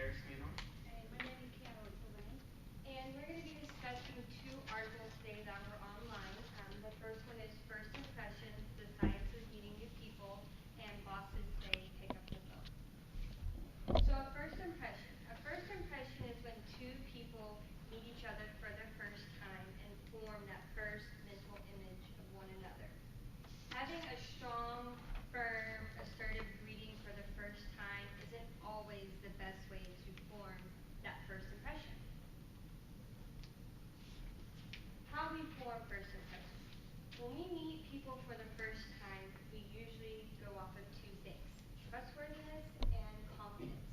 Hi, my name is and we're going to be discussing two articles today that were online. The first one is First Impressions, the Science of Meeting New People, and Bosses Say Pick Up the Phone. So a first impression is when two people meet each other for the first time and form that first mental image of one another. Having a strong, firm, assertive greeting for the first time isn't always the best way to form that first impression. How we form first impressions. When we meet people for the first time, we usually go off of two things: trustworthiness and confidence.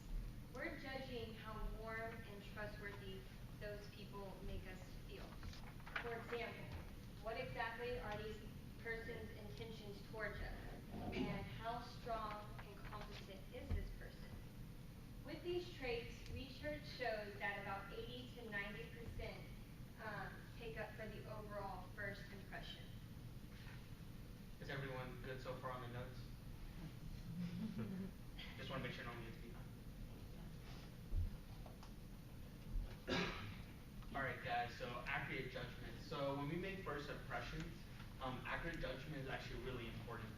We're judging how warm and trustworthy those people make us feel. For example, what exactly are these person's intentions towards us? And how strong and competent is this person? With these traits, research shows that about 80 to 90% take up for the overall first impression. Is everyone good so far on the notes? Just want to make sure no one gets behind. Alright guys, so accurate judgment. So when we make first impressions, accurate judgment is actually really important.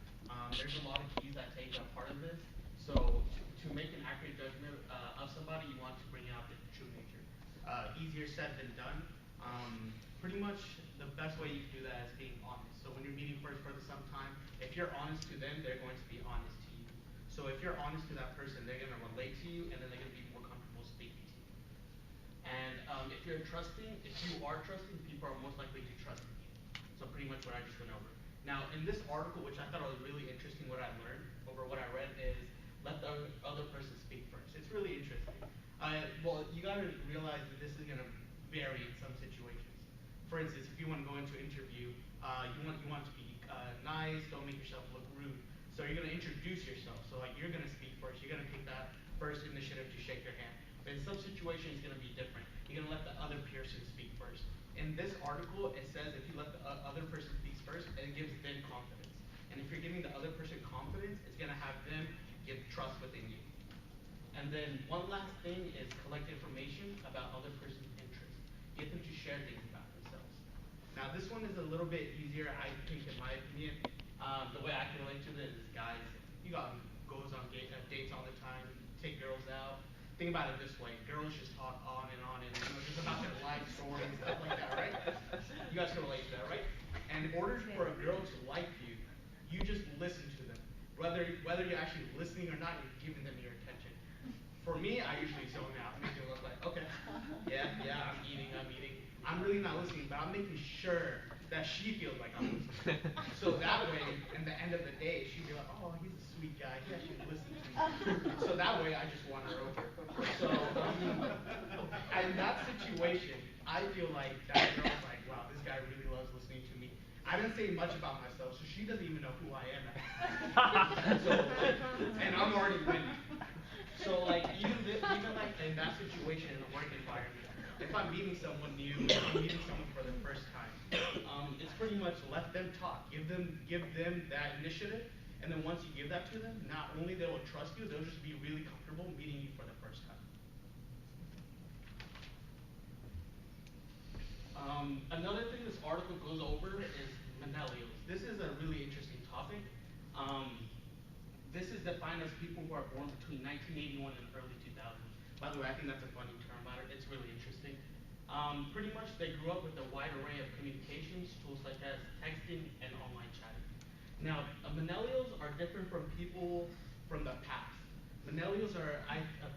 There's a lot of keys that take a part of this. So to make an accurate judgment of somebody, you want to bring out the true nature. Easier said than done. Pretty much the best way you can do that is being honest. So when you're meeting first for the some time, if you're honest to them, they're going to be honest to you. So if you're honest to that person, they're going to relate to you, and then they're going to be more comfortable speaking to you. And if you are trusting, people are most likely to trust in you. So pretty much what I just went over. Now, in this article, which I thought was really interesting, what I learned over what I read is let the other person speak first. It's really interesting. Well, you got to realize that this is going to vary in some situations. For instance, if you want to go into an interview, you want to be nice, don't make yourself look rude. So you're going to introduce yourself. So like you're going to speak first. You're going to take that first initiative to shake your hand. But in some situations, it's going to be different. You're going to let the other person speak first. In this article, it says if you let the other person speak first, it gives them confidence. And if you're giving the other person confidence, it's going to have them give trust within you. And then one last thing is collect information about other person's interests. Get them to share things about themselves. Now this one is a little bit easier, I think, in my opinion. The way I can relate to this is guys, you got goes on dates all the time, take girls out. Think about it this way: girls just talk on and just about their life story and stuff like that, right? You guys can relate to that, right? And in order for a girl to like you, you just listen to them. Whether you're actually listening or not, you're giving them your attention. For me, I usually zone out, make it look like, okay, yeah, I'm eating. I'm really not listening, but I'm making sure that she feels like I'm listening. So that way, in the end of the day, she'd be like, oh, he's a sweet guy. He actually listens to me. So that way, I just won her over. So in that situation, I feel like that girl's like, wow, this guy really loves listening to me. I didn't say much about myself, so she doesn't even know who I am. And I'm already winning. So like even like in that situation in a work environment, if I'm meeting someone new, if I'm meeting someone for the first time, it's pretty much let them talk. Give them that initiative, and then once you give that to them, not only they will trust you, they'll just be really comfortable meeting you for the first time. Another thing this article goes over is millennials. This is a really interesting topic. This is defined as people who are born between 1981 and early 2000. By the way, I think that's a funny term. It's really interesting. Pretty much they grew up with a wide array of communications tools such as texting and online chatting. Now, millennials are different from people from the past. Millennials are,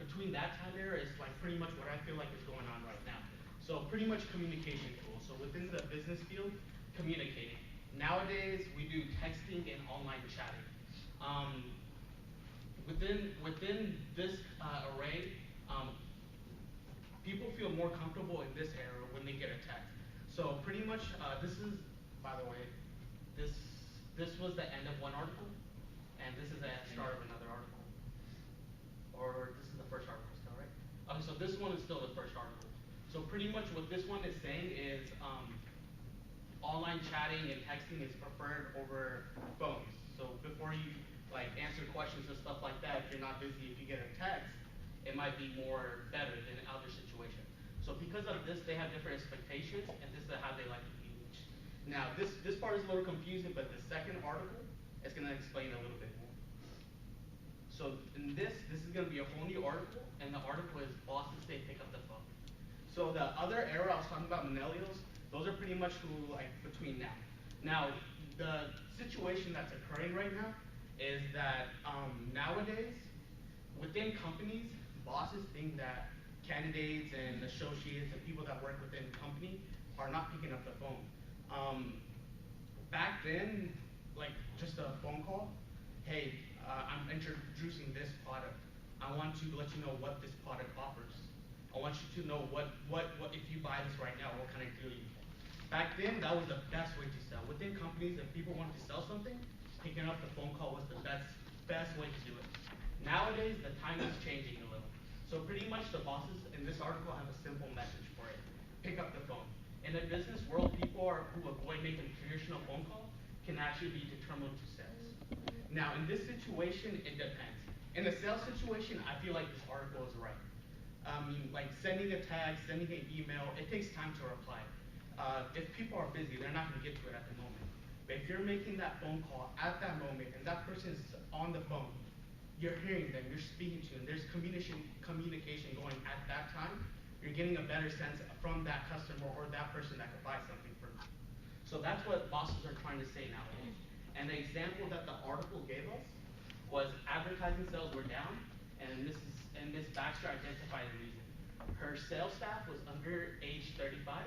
between that time era is like pretty much what I feel like is going on right now. So pretty much communication tools. So within the business field, communicating. Nowadays, we do texting and online chatting. Within this array, people feel more comfortable in this era when they get a text. So pretty much, this is, by the way, this was the end of one article, and this is the start of another article. Or this is the first article still, right? Okay, so this one is still the first article. So pretty much what this one is saying is online chatting and texting is preferred over phones. So before you like answer questions and stuff like that, if you're not busy, if you get a text, it might be more better than other situations. So because of this, they have different expectations, and this is how they like to be reached. Now, this part is a little confusing, but the second article is going to explain a little bit more. So in this is going to be a whole new article, and the article is bosses say pick up the phone. So the other era I was talking about, millennials, those are pretty much who like between now. Now the situation that's occurring right now is that nowadays within companies, bosses think that candidates and associates and people that work within the company are not picking up the phone. Back then, like just a phone call, hey, I'm introducing this product. I want to let you know what this product offers. I want you to know what if you buy this right now, what kind of deal you get. Back then, that was the best way to sell. Within companies, if people wanted to sell something, picking up the phone call was the best way to do it. Nowadays, the time is changing a little. So pretty much the bosses in this article have a simple message for it. Pick up the phone. In the business world, people who avoid making a traditional phone call can actually be determined to sales. Now, in this situation, it depends. In the sales situation, I feel like this article is right. Like sending a tag, sending an email, it takes time to reply. If people are busy, they're not going to get to it at the moment. But if you're making that phone call at that moment and that person is on the phone, you're hearing them, you're speaking to them, there's communication going at that time, you're getting a better sense from that customer or that person that could buy something from you. So that's what bosses are trying to say nowadays. And the example that the article gave us was advertising sales were down, and Miss Baxter identified the reason. Her sales staff was under age 35,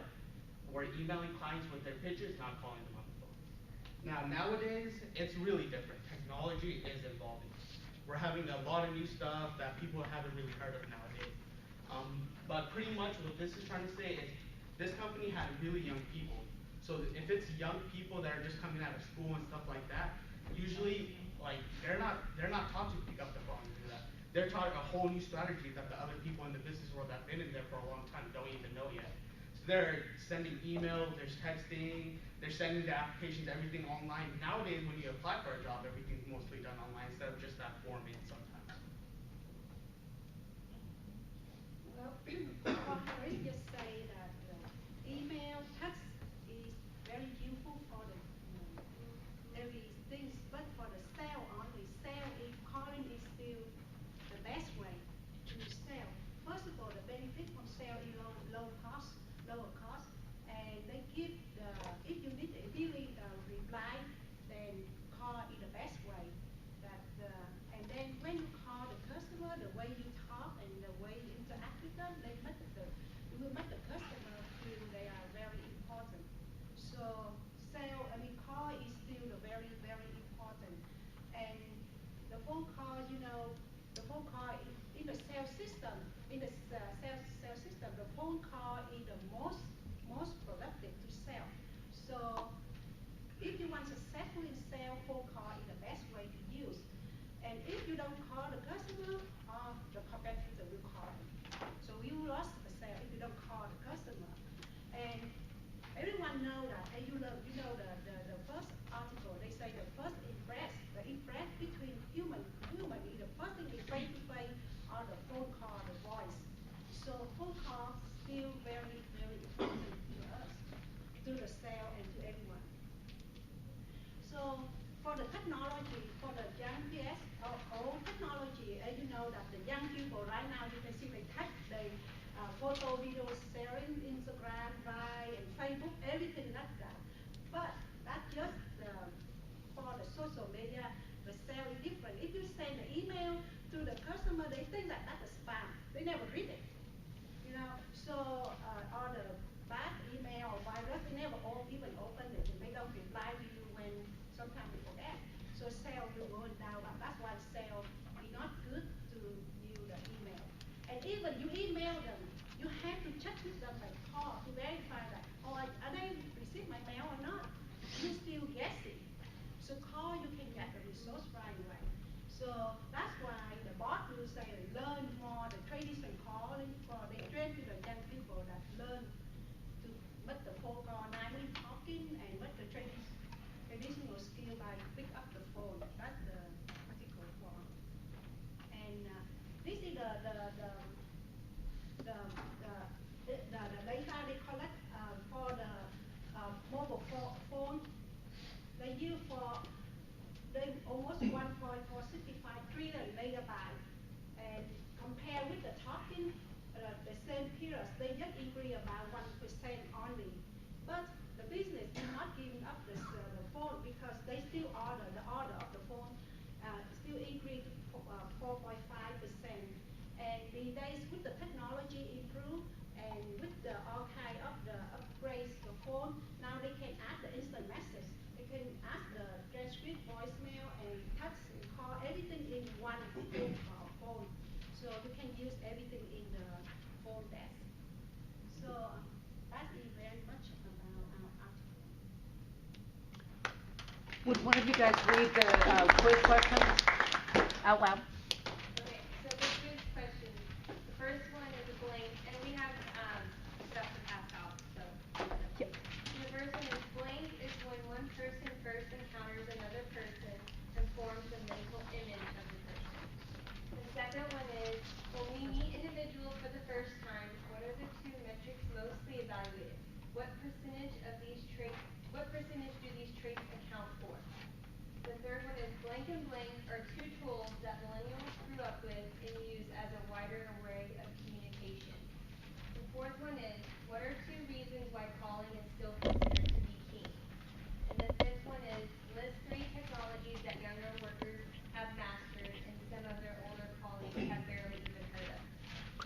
were emailing clients with their pictures, not calling them on the phone. Now, nowadays, it's really different. Technology is evolving. We're having a lot of new stuff that people haven't really heard of nowadays. But pretty much what this is trying to say is this company had really young people. So if it's young people that are just coming out of school and stuff like that, usually like they're not taught to pick up the phone and do that. They're taught a whole new strategy that the other people in the business world that have been in there for a long time don't even know yet. So they're sending emails, there's texting, they're sending the applications, everything online. Nowadays, when you apply for a job, everything's mostly done online instead of just that form in sometimes. Well, I just say that email, text is very useful for the everything, but for the sale only, sale is calling is still the best way to sell. First of all, the benefit from sale is lower cost, and they give the if you need immediately reply, then call is the best way. And then when you call the customer, the way you talk and the way you interact with them, you will make the customer feel they are very important. So call is still the very, very important. And the phone call, the phone call in the sales system, sales system, the phone call is the most productive to sell. So if you want to successfully sell, phone call is the best way to use. And if you don't call the customer, the competitor will call you. So you lost the sale if you don't call the customer. And everyone know that, and you know the first article, they say the first the impress between human is the first thing is face to face or the phone call, the voice. So phone calls still very, very important to us, to the sale and to everyone. So for the technology, for the young PS or old technology, as you know that the young people right now, you can see they photo, video sharing, Instagram, Vine, and Facebook, everything like that. But that's just for the social media, the sale is different. If you send an email to the customer, they think that that's a spam. They never read it. So or the bad email or virus, they never even open it, and they don't reply to you when sometimes they forget. So sale will go down. That's why sale is not good to view the email. And even you email them, you have to check with them by call to verify that, are they receive my mail or not? You still guessing. So call, you can get the results right away. So that's why the boss will say learn more the traditional calling for they train to the young people that learn to make the phone call, nicely talking, and make the traditional skill by pick up the phone. That's the article for. And this is the the data they collect for the mobile phone, they use for they almost 1.465 trillion megabytes, and compare with the talking, the same period, they just increase about 1% only. But the business is not giving up the phone because they still order of the phone still increase 4.5%. And these days with the technology improve and with the all kind of the upgrades the phone, now they can add the instant message. They can add the transcript, voicemail, and text and call everything in one phone. So you can use everything in the phone desk. So that is very much about our article. Would one of you guys read the quiz questions out loud? Okay, so the quiz questions. The first one is a blank, and we have stuff to pass out. So Yep. the first one is blank is when one person first encounters another person and forms a mental image of the person. The second one is when we meet individuals for the first time, what are the two metrics mostly evaluated? What percentage do these traits account for? The third one is blank and blank are two tools that millennials grew up with and use as a wider array of communication. The fourth one is